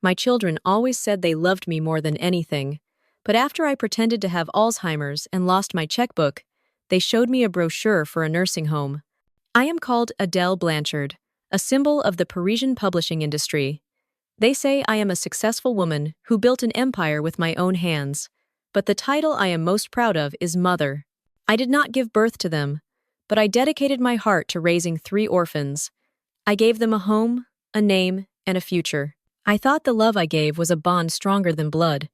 My children always said they loved me more than anything, but after I pretended to have Alzheimer's and lost my checkbook, they showed me a brochure for a nursing home. I am called Adele Blanchard, a symbol of the Parisian publishing industry. They say I am a successful woman who built an empire with my own hands, but the title I am most proud of is mother. I did not give birth to them, but I dedicated my heart to raising 3 orphans. I gave them a home, a name, and a future. I thought the love I gave was a bond stronger than blood,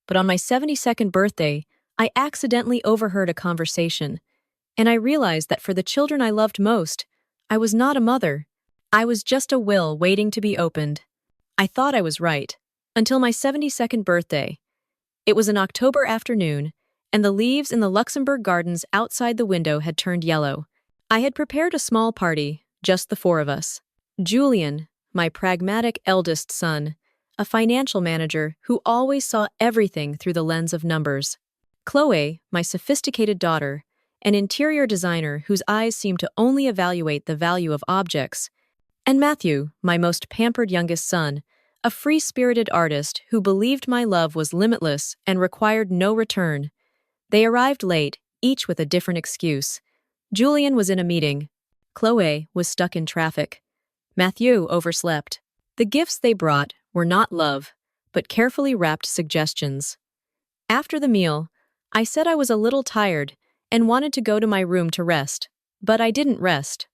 but on my 72nd birthday, I accidentally overheard a conversation, and I realized that for the children I loved most, I was not a mother. I was just a will waiting to be opened. I thought I was right, until my 72nd birthday. It was an October afternoon, and the leaves in the Luxembourg gardens outside the window had turned yellow. I had prepared a small party, just the 4 of us. Julian, my pragmatic eldest son, a financial manager who always saw everything through the lens of numbers. Chloe, my sophisticated daughter, an interior designer whose eyes seemed to only evaluate the value of objects. And Matthew, my most pampered youngest son, a free-spirited artist who believed my love was limitless and required no return. They arrived late, each with a different excuse. Julian was in a meeting. Chloe was stuck in traffic. Matthew overslept. The gifts they brought were not love, but carefully wrapped suggestions. After the meal, I said I was a little tired and wanted to go to my room to rest, but I didn't rest.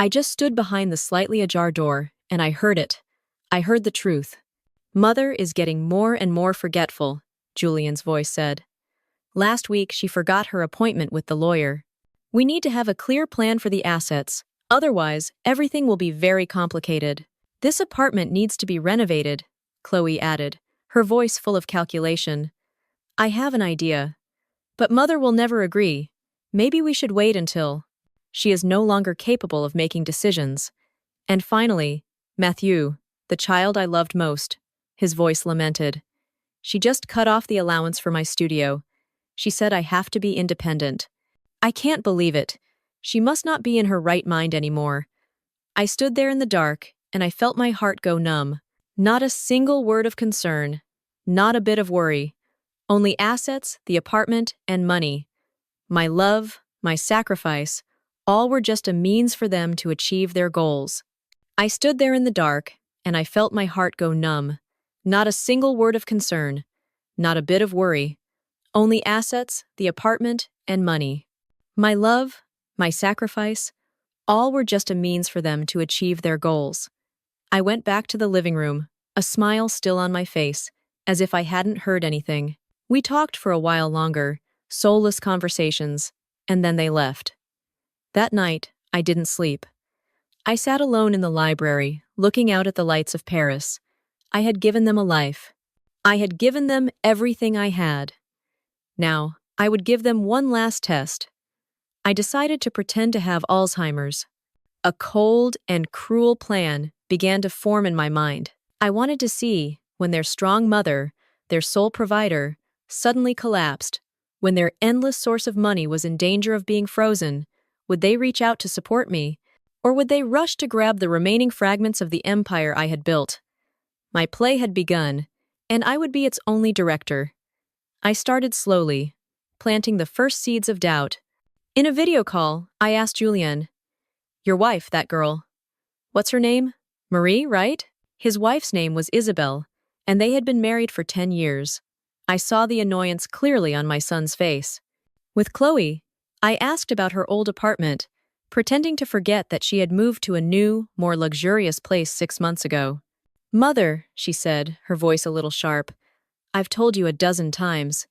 I just stood behind the slightly ajar door, and I heard it. I heard the truth. Mother is getting more and more forgetful, Julian's voice said. Last week, she forgot her appointment with the lawyer. We need to have a clear plan for the assets. Otherwise, everything will be very complicated. This apartment needs to be renovated, Chloe added, her voice full of calculation. I have an idea. But Mother will never agree. Maybe we should wait until she is no longer capable of making decisions. And finally, Matthew, the child I loved most, his voice lamented. She just cut off the allowance for my studio. She said I have to be independent. I can't believe it. She must not be in her right mind anymore. I stood there in the dark, and I felt my heart go numb. Not a single word of concern. Not a bit of worry. Only assets, the apartment, and money. My love, my sacrifice, all were just a means for them to achieve their goals. I stood there in the dark, and I felt my heart go numb. Not a single word of concern. Not a bit of worry. Only assets, the apartment, and money. My love, my sacrifice, all were just a means for them to achieve their goals. I went back to the living room, a smile still on my face, as if I hadn't heard anything. We talked for a while longer, soulless conversations, and then they left. That night, I didn't sleep. I sat alone in the library, looking out at the lights of Paris. I had given them a life. I had given them everything I had. Now, I would give them one last test. I decided to pretend to have Alzheimer's. A cold and cruel plan began to form in my mind. I wanted to see when their strong mother, their sole provider, suddenly collapsed, when their endless source of money was in danger of being frozen, would they reach out to support me, or would they rush to grab the remaining fragments of the empire I had built? My play had begun, and I would be its only director. I started slowly, planting the first seeds of doubt. In a video call, I asked Julian, "Your wife, that girl. What's her name? Marie, right?" His wife's name was Isabel, and they had been married for 10 years. I saw the annoyance clearly on my son's face. With Chloe, I asked about her old apartment, pretending to forget that she had moved to a new, more luxurious place 6 months ago. "Mother," she said, her voice a little sharp, "I've told you a dozen times.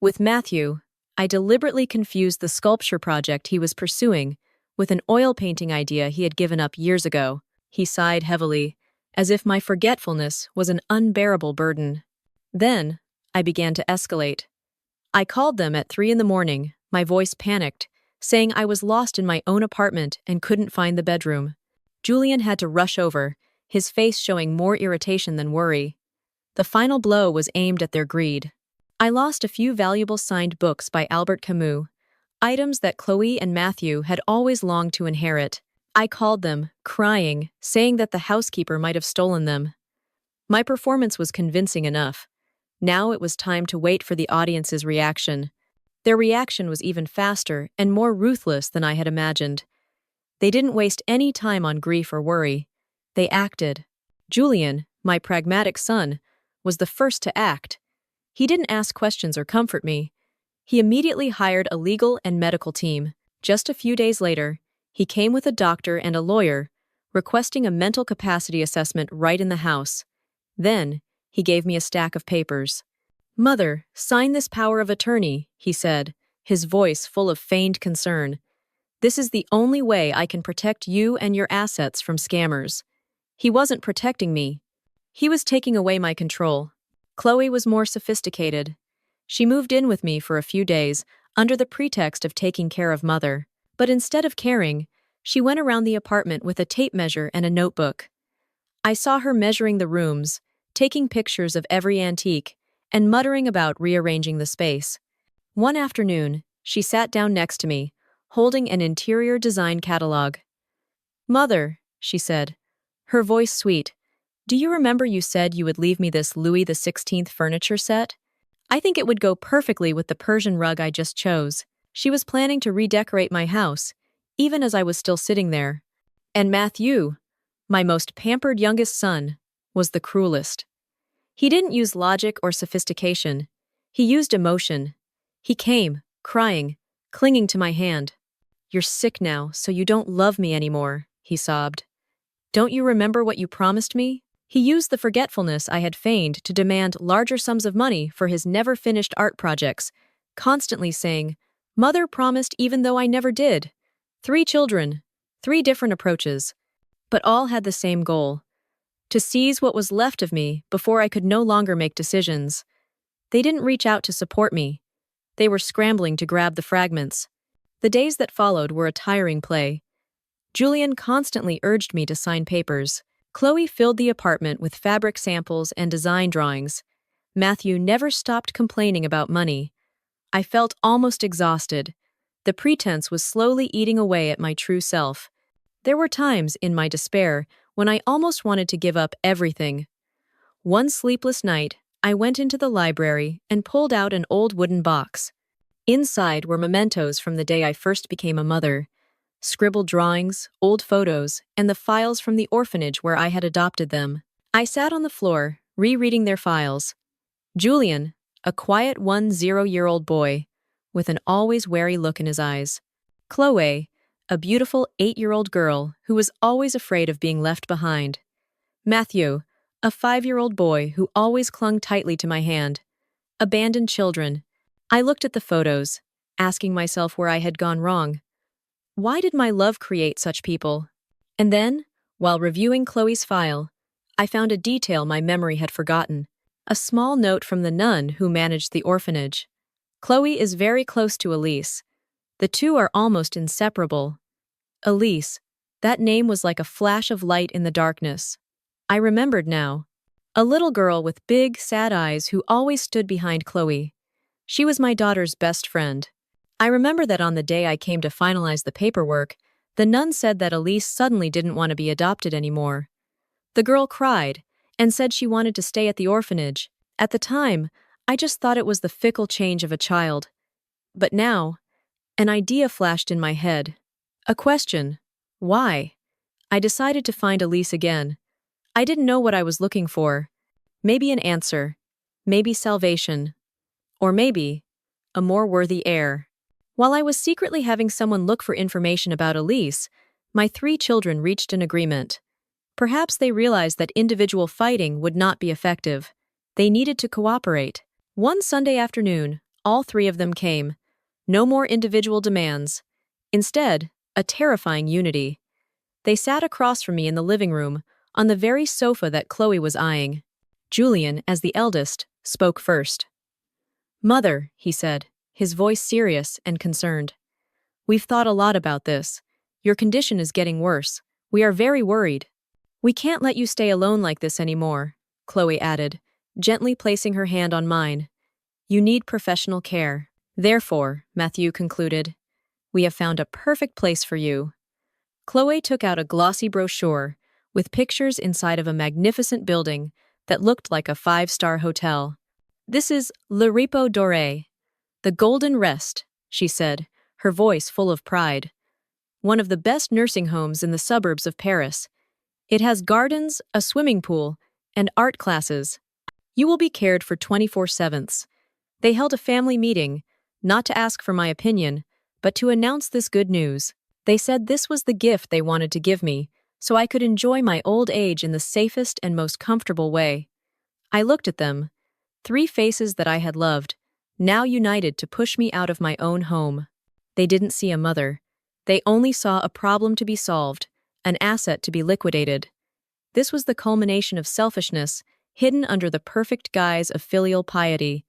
With Matthew, I deliberately confused the sculpture project he was pursuing with an oil painting idea he had given up years ago." He sighed heavily, as if my forgetfulness was an unbearable burden. Then, I began to escalate. I called them at 3 in the morning, my voice panicked, saying I was lost in my own apartment and couldn't find the bedroom. Julian had to rush over, his face showing more irritation than worry. The final blow was aimed at their greed. I lost a few valuable signed books by Albert Camus, items that Chloe and Matthew had always longed to inherit. I called them, crying, saying that the housekeeper might have stolen them. My performance was convincing enough. Now it was time to wait for the audience's reaction. Their reaction was even faster and more ruthless than I had imagined. They didn't waste any time on grief or worry. They acted. Julian, my pragmatic son, was the first to act. He didn't ask questions or comfort me. He immediately hired a legal and medical team. Just a few days later, he came with a doctor and a lawyer, requesting a mental capacity assessment right in the house. Then, he gave me a stack of papers. "Mother, sign this power of attorney," he said, his voice full of feigned concern. "This is the only way I can protect you and your assets from scammers." He wasn't protecting me. He was taking away my control. Chloe was more sophisticated. She moved in with me for a few days under the pretext of taking care of Mother. But instead of caring, she went around the apartment with a tape measure and a notebook. I saw her measuring the rooms, taking pictures of every antique, and muttering about rearranging the space. One afternoon, she sat down next to me, holding an interior design catalog. "Mother," she said, her voice sweet, "do you remember you said you would leave me this Louis XVI furniture set? I think it would go perfectly with the Persian rug I just chose." She was planning to redecorate my house, even as I was still sitting there. And Matthew, my most pampered youngest son, was the cruelest. He didn't use logic or sophistication. He used emotion. He came, crying, clinging to my hand. "You're sick now, so you don't love me anymore," he sobbed. "Don't you remember what you promised me?" He used the forgetfulness I had feigned to demand larger sums of money for his never-finished art projects, constantly saying, "Mother promised even though I never did." 3 children, 3 different approaches, but all had the same goal: to seize what was left of me before I could no longer make decisions. They didn't reach out to support me. They were scrambling to grab the fragments. The days that followed were a tiring play. Julian constantly urged me to sign papers. Chloe filled the apartment with fabric samples and design drawings. Matthew never stopped complaining about money. I felt almost exhausted. The pretense was slowly eating away at my true self. There were times, in my despair, when I almost wanted to give up everything. One sleepless night, I went into the library and pulled out an old wooden box. Inside were mementos from the day I first became a mother: scribbled drawings, old photos, and the files from the orphanage where I had adopted them. I sat on the floor, rereading their files. Julian, a quiet 10-year-old boy, with an always wary look in his eyes. Chloe, a beautiful 8-year-old girl who was always afraid of being left behind. Matthew, a 5-year-old boy who always clung tightly to my hand. Abandoned children. I looked at the photos, asking myself where I had gone wrong. Why did my love create such people? And then, while reviewing Chloe's file, I found a detail my memory had forgotten: a small note from the nun who managed the orphanage. "Chloe is very close to Elise. The two are almost inseparable." Elise, that name was like a flash of light in the darkness. I remembered now. A little girl with big, sad eyes who always stood behind Chloe. She was my daughter's best friend. I remember that on the day I came to finalize the paperwork, the nun said that Elise suddenly didn't want to be adopted anymore. The girl cried and said she wanted to stay at the orphanage. At the time, I just thought it was the fickle change of a child. But now, an idea flashed in my head. A question. Why? I decided to find Elise again. I didn't know what I was looking for. Maybe an answer. Maybe salvation. Or maybe a more worthy heir. While I was secretly having someone look for information about Elise, my 3 children reached an agreement. Perhaps they realized that individual fighting would not be effective. They needed to cooperate. One Sunday afternoon, all 3 of them came. No more individual demands. Instead, a terrifying unity. They sat across from me in the living room, on the very sofa that Chloe was eyeing. Julian, as the eldest, spoke first. "Mother," he said, his voice serious and concerned. "We've thought a lot about this. Your condition is getting worse. We are very worried." "We can't let you stay alone like this anymore," Chloe added, gently placing her hand on mine. "You need professional care. Therefore," Matthew concluded, "we have found a perfect place for you." Chloe took out a glossy brochure with pictures inside of a magnificent building that looked like a five-star hotel. "This is Le Repos Doré, the Golden Rest," she said, her voice full of pride. "One of the best nursing homes in the suburbs of Paris. It has gardens, a swimming pool, and art classes. You will be cared for 24/7. They held a family meeting, not to ask for my opinion, but to announce this good news. They said this was the gift they wanted to give me, so I could enjoy my old age in the safest and most comfortable way." I looked at them, three faces that I had loved, now united to push me out of my own home. They didn't see a mother. They only saw a problem to be solved, an asset to be liquidated. This was the culmination of selfishness, hidden under the perfect guise of filial piety.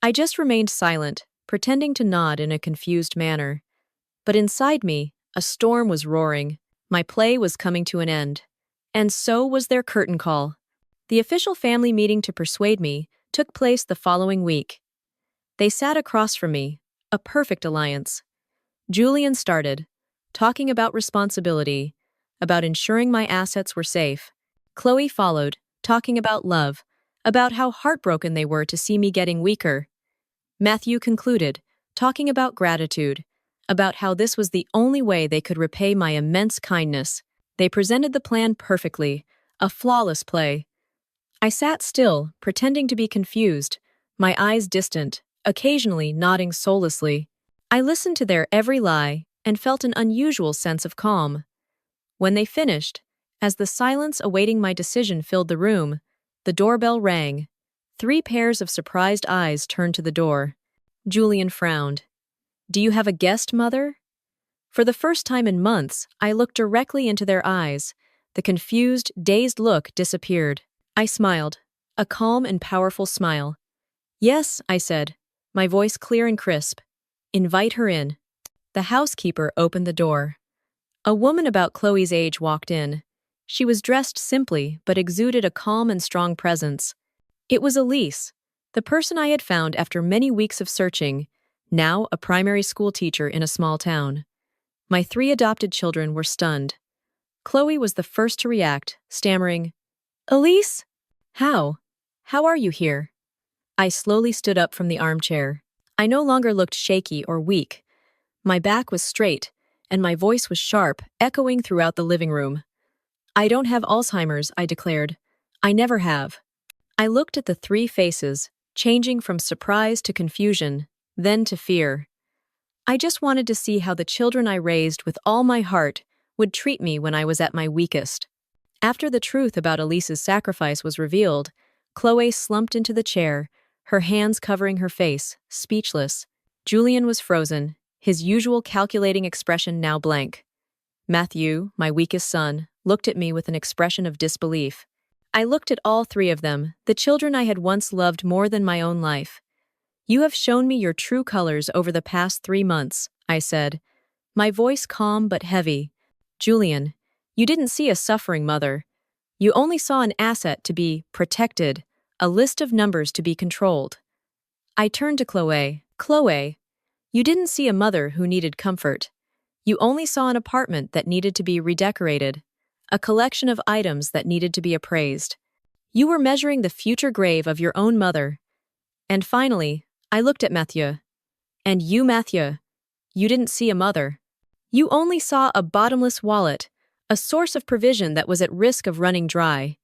I just remained silent, pretending to nod in a confused manner. But inside me, a storm was roaring. My play was coming to an end. And so was their curtain call. The official family meeting to persuade me took place the following week. They sat across from me, a perfect alliance. Julian started, talking about responsibility, about ensuring my assets were safe. Chloe followed, talking about love, about how heartbroken they were to see me getting weaker. Matthew concluded, talking about gratitude, about how this was the only way they could repay my immense kindness. They presented the plan perfectly, a flawless play. I sat still, pretending to be confused, my eyes distant, occasionally nodding soullessly. I listened to their every lie and felt an unusual sense of calm. When they finished, as the silence awaiting my decision filled the room, the doorbell rang. 3 pairs of surprised eyes turned to the door. Julian frowned. "Do you have a guest, Mother?" For the first time in months, I looked directly into their eyes. The confused, dazed look disappeared. I smiled, a calm and powerful smile. "Yes," I said, my voice clear and crisp. "Invite her in." The housekeeper opened the door. A woman about Chloe's age walked in. She was dressed simply, but exuded a calm and strong presence. It was Elise, the person I had found after many weeks of searching, now a primary school teacher in a small town. My 3 adopted children were stunned. Chloe was the first to react, stammering, "Elise? How? How are you here?" I slowly stood up from the armchair. I no longer looked shaky or weak. My back was straight, and my voice was sharp, echoing throughout the living room. "I don't have Alzheimer's," I declared. "I never have." I looked at the 3 faces, changing from surprise to confusion, then to fear. I just wanted to see how the children I raised with all my heart would treat me when I was at my weakest. After the truth about Elise's sacrifice was revealed, Chloe slumped into the chair, her hands covering her face, speechless. Julian was frozen, his usual calculating expression now blank. Matthew, my weakest son, looked at me with an expression of disbelief. I looked at all 3 of them, the children I had once loved more than my own life. "You have shown me your true colors over the past 3 months," I said, my voice calm but heavy. "Julian, you didn't see a suffering mother. You only saw an asset to be protected, a list of numbers to be controlled." I turned to Chloe. "Chloe, you didn't see a mother who needed comfort. You only saw an apartment that needed to be redecorated, a collection of items that needed to be appraised. You were measuring the future grave of your own mother." And finally, I looked at Mathieu. "And you, Mathieu, you didn't see a mother. You only saw a bottomless wallet, a source of provision that was at risk of running dry.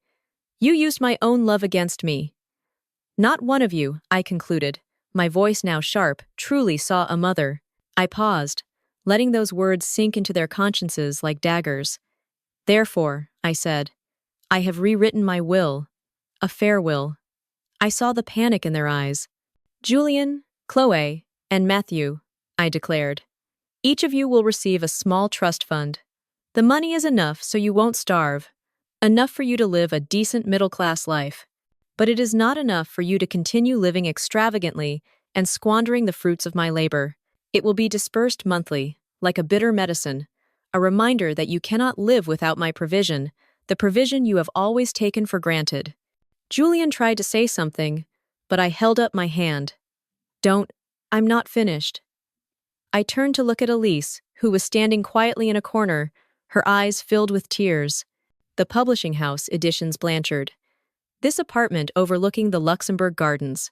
You used my own love against me. Not one of you," I concluded, my voice now sharp, "truly saw a mother." I paused, letting those words sink into their consciences like daggers. "Therefore," I said, "I have rewritten my will, a fair will." I saw the panic in their eyes. "Julian, Chloe, and Matthew," I declared, "each of you will receive a small trust fund. The money is enough so you won't starve, enough for you to live a decent middle-class life. But it is not enough for you to continue living extravagantly and squandering the fruits of my labor. It will be dispersed monthly, like a bitter medicine, a reminder that you cannot live without my provision, the provision you have always taken for granted." Julian tried to say something, but I held up my hand. "Don't, I'm not finished." I turned to look at Elise, who was standing quietly in a corner, her eyes filled with tears. "The publishing house, Editions Blanchard. This apartment overlooking the Luxembourg Gardens.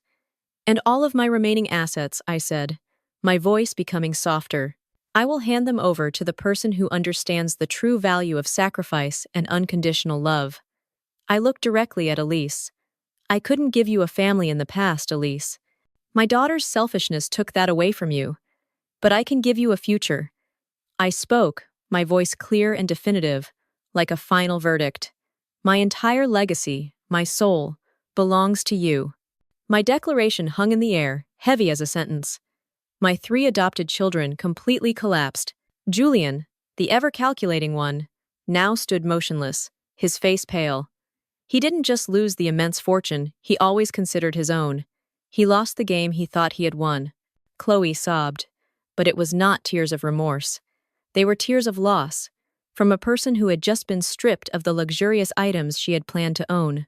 And all of my remaining assets, I said, my voice becoming softer. I will hand them over to the person who understands the true value of sacrifice and unconditional love. I looked directly at Elise. I couldn't give you a family in the past, Elise. My daughter's selfishness took that away from you. But I can give you a future. I spoke, my voice clear and definitive, like a final verdict. My entire legacy, my soul, belongs to you. My declaration hung in the air, heavy as a sentence. My 3 adopted children completely collapsed. Julian, the ever-calculating one, now stood motionless, his face pale. He didn't just lose the immense fortune he always considered his own. He lost the game he thought he had won. Chloe sobbed. But it was not tears of remorse. They were tears of loss, from a person who had just been stripped of the luxurious items she had planned to own.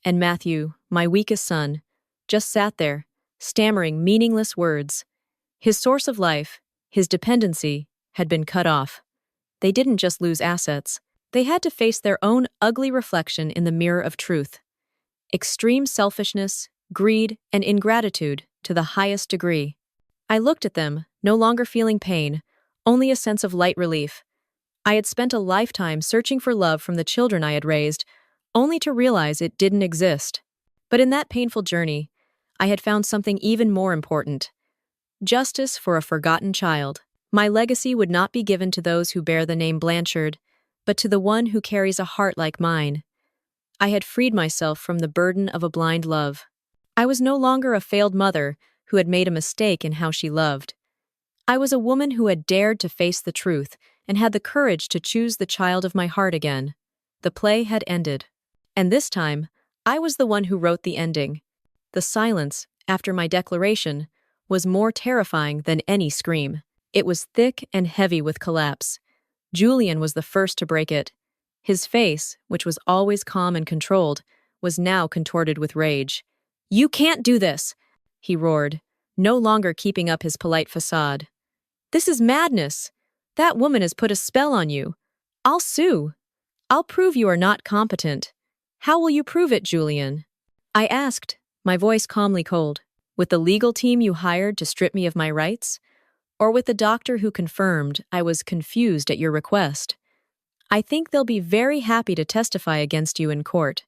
And Matthew, my weakest son, just sat there, stammering meaningless words. His source of life, his dependency, had been cut off. They didn't just lose assets. They had to face their own ugly reflection in the mirror of truth. Extreme selfishness, greed, and ingratitude to the highest degree. I looked at them, no longer feeling pain, only a sense of light relief. I had spent a lifetime searching for love from the children I had raised, only to realize it didn't exist. But in that painful journey, I had found something even more important. Justice for a forgotten child. My legacy would not be given to those who bear the name Blanchard, but to the one who carries a heart like mine. I had freed myself from the burden of a blind love. I was no longer a failed mother who had made a mistake in how she loved. I was a woman who had dared to face the truth and had the courage to choose the child of my heart again. The play had ended. And this time, I was the one who wrote the ending. The silence, after my declaration, was more terrifying than any scream. It was thick and heavy with collapse. Julian was the first to break it. His face, which was always calm and controlled, was now contorted with rage. "You can't do this!" he roared, no longer keeping up his polite facade. "This is madness! That woman has put a spell on you. I'll sue. I'll prove you are not competent. How will you prove it, Julian?" I asked, my voice calmly cold. "With the legal team you hired to strip me of my rights? Or with the doctor who confirmed I was confused at your request? I think they'll be very happy to testify against you in court."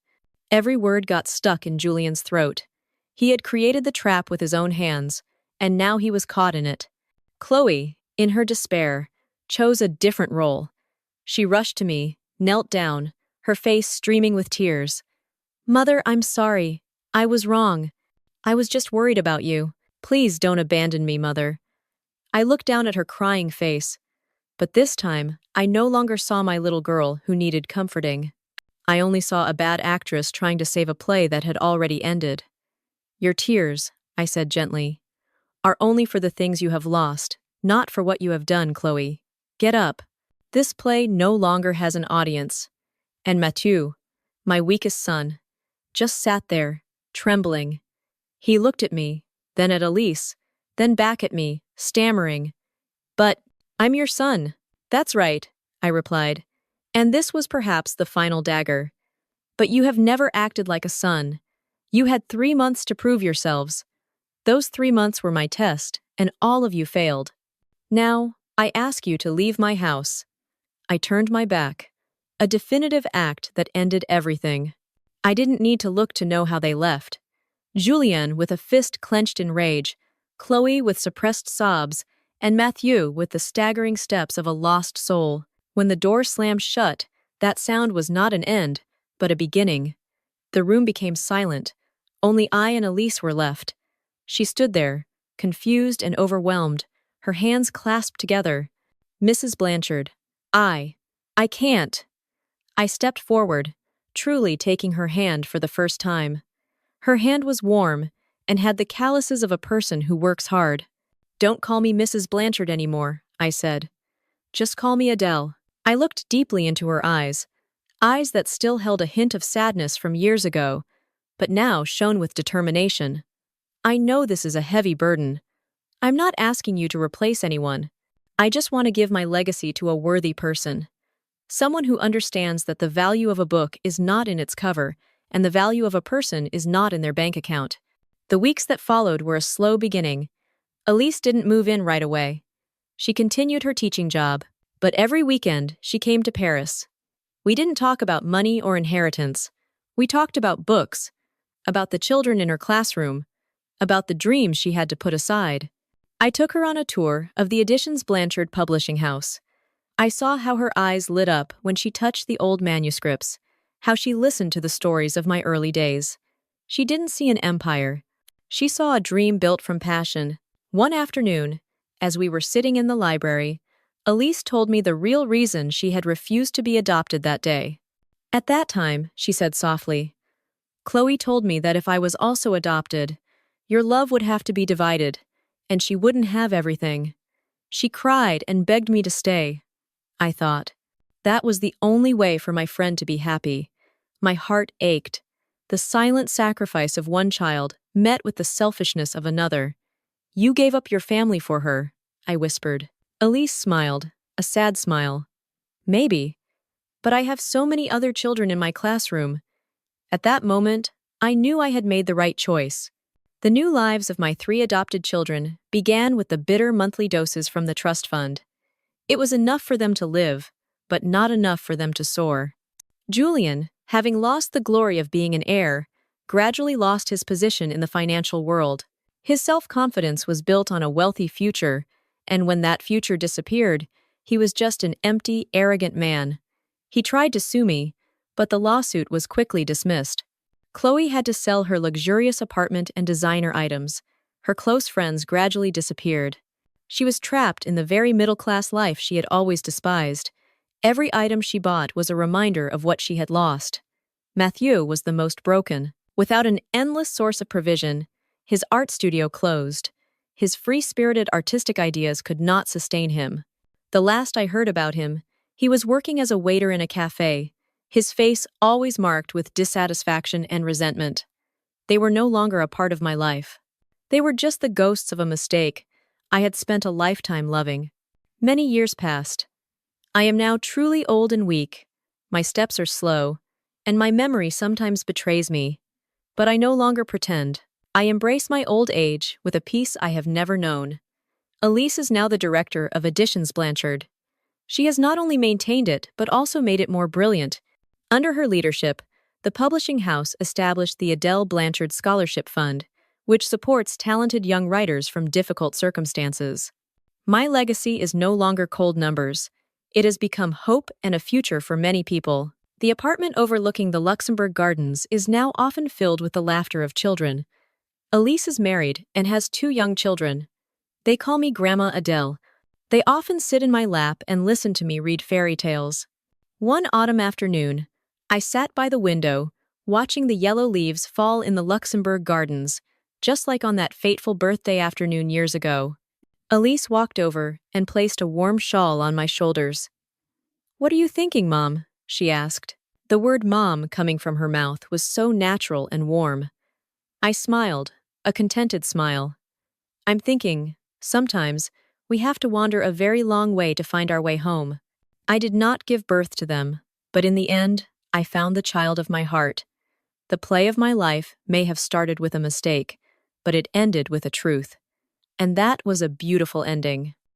Every word got stuck in Julian's throat. He had created the trap with his own hands, and now he was caught in it. Chloe, in her despair, chose a different role. She rushed to me, knelt down, her face streaming with tears. "Mother, I'm sorry. I was wrong. I was just worried about you. Please don't abandon me, Mother." I looked down at her crying face, but this time I no longer saw my little girl who needed comforting. I only saw a bad actress trying to save a play that had already ended. "Your tears," I said gently, "are only for the things you have lost, not for what you have done, Chloe. Get up. This play no longer has an audience." And Mathieu, my weakest son, just sat there, trembling. He looked at me, then at Elise, then back at me, stammering. "But I'm your son." "That's right," I replied. And this was perhaps the final dagger. "But you have never acted like a son. You had 3 months to prove yourselves. Those 3 months were my test, and all of you failed. Now, I ask you to leave my house." I turned my back, a definitive act that ended everything. I didn't need to look to know how they left. Julien with a fist clenched in rage, Chloe with suppressed sobs, and Mathieu with the staggering steps of a lost soul. When the door slammed shut, that sound was not an end, but a beginning. The room became silent. Only I and Elise were left. She stood there, confused and overwhelmed, her hands clasped together. "Mrs. Blanchard, I can't." I stepped forward, truly taking her hand for the first time. Her hand was warm and had the calluses of a person who works hard. "Don't call me Mrs. Blanchard anymore," I said. "Just call me Adele." I looked deeply into her eyes that still held a hint of sadness from years ago, but now shone with determination. "I know this is a heavy burden. I'm not asking you to replace anyone. I just want to give my legacy to a worthy person. Someone who understands that the value of a book is not in its cover, and the value of a person is not in their bank account. The weeks that followed were a slow beginning. Elise didn't move in right away. She continued her teaching job, but every weekend she came to Paris. We didn't talk about money or inheritance. We talked about books, about the children in her classroom, about the dreams she had to put aside. I took her on a tour of the Editions Blanchard publishing house. I saw how her eyes lit up when she touched the old manuscripts, how she listened to the stories of my early days. She didn't see an empire. She saw a dream built from passion. One afternoon, as we were sitting in the library, Elise told me the real reason she had refused to be adopted that day. At that time, she said softly, Chloe told me that if I was also adopted, your love would have to be divided, and she wouldn't have everything. She cried and begged me to stay. I thought, that was the only way for my friend to be happy. My heart ached. The silent sacrifice of one child met with the selfishness of another. You gave up your family for her, I whispered. Elise smiled, a sad smile. Maybe, but I have so many other children in my classroom. At that moment, I knew I had made the right choice. The new lives of my 3 adopted children began with the bitter monthly doses from the trust fund. It was enough for them to live, but not enough for them to soar. Julian, having lost the glory of being an heir, gradually lost his position in the financial world. His self-confidence was built on a wealthy future, and when that future disappeared, he was just an empty, arrogant man. He tried to sue me, but the lawsuit was quickly dismissed. Chloe had to sell her luxurious apartment and designer items. Her close friends gradually disappeared. She was trapped in the very middle-class life she had always despised. Every item she bought was a reminder of what she had lost. Mathieu was the most broken. Without an endless source of provision, his art studio closed. His free-spirited artistic ideas could not sustain him. The last I heard about him, he was working as a waiter in a cafe, his face always marked with dissatisfaction and resentment. They were no longer a part of my life. They were just the ghosts of a mistake I had spent a lifetime loving. Many years passed. I am now truly old and weak. My steps are slow, and my memory sometimes betrays me. But I no longer pretend. I embrace my old age with a peace I have never known. Elise is now the director of Editions Blanchard. She has not only maintained it, but also made it more brilliant. Under her leadership, the publishing house established the Adele Blanchard Scholarship Fund, which supports talented young writers from difficult circumstances. My legacy is no longer cold numbers. It has become hope and a future for many people. The apartment overlooking the Luxembourg Gardens is now often filled with the laughter of children. Elise is married and has 2 young children. They call me Grandma Adele. They often sit in my lap and listen to me read fairy tales. One autumn afternoon, I sat by the window, watching the yellow leaves fall in the Luxembourg Gardens, just like on that fateful birthday afternoon years ago. Elise walked over and placed a warm shawl on my shoulders. "What are you thinking, Mom?" she asked. The word Mom coming from her mouth was so natural and warm. I smiled, a contented smile. "I'm thinking, sometimes, we have to wander a very long way to find our way home. I did not give birth to them, but in the end, I found the child of my heart. The play of my life may have started with a mistake, but it ended with a truth. And that was a beautiful ending."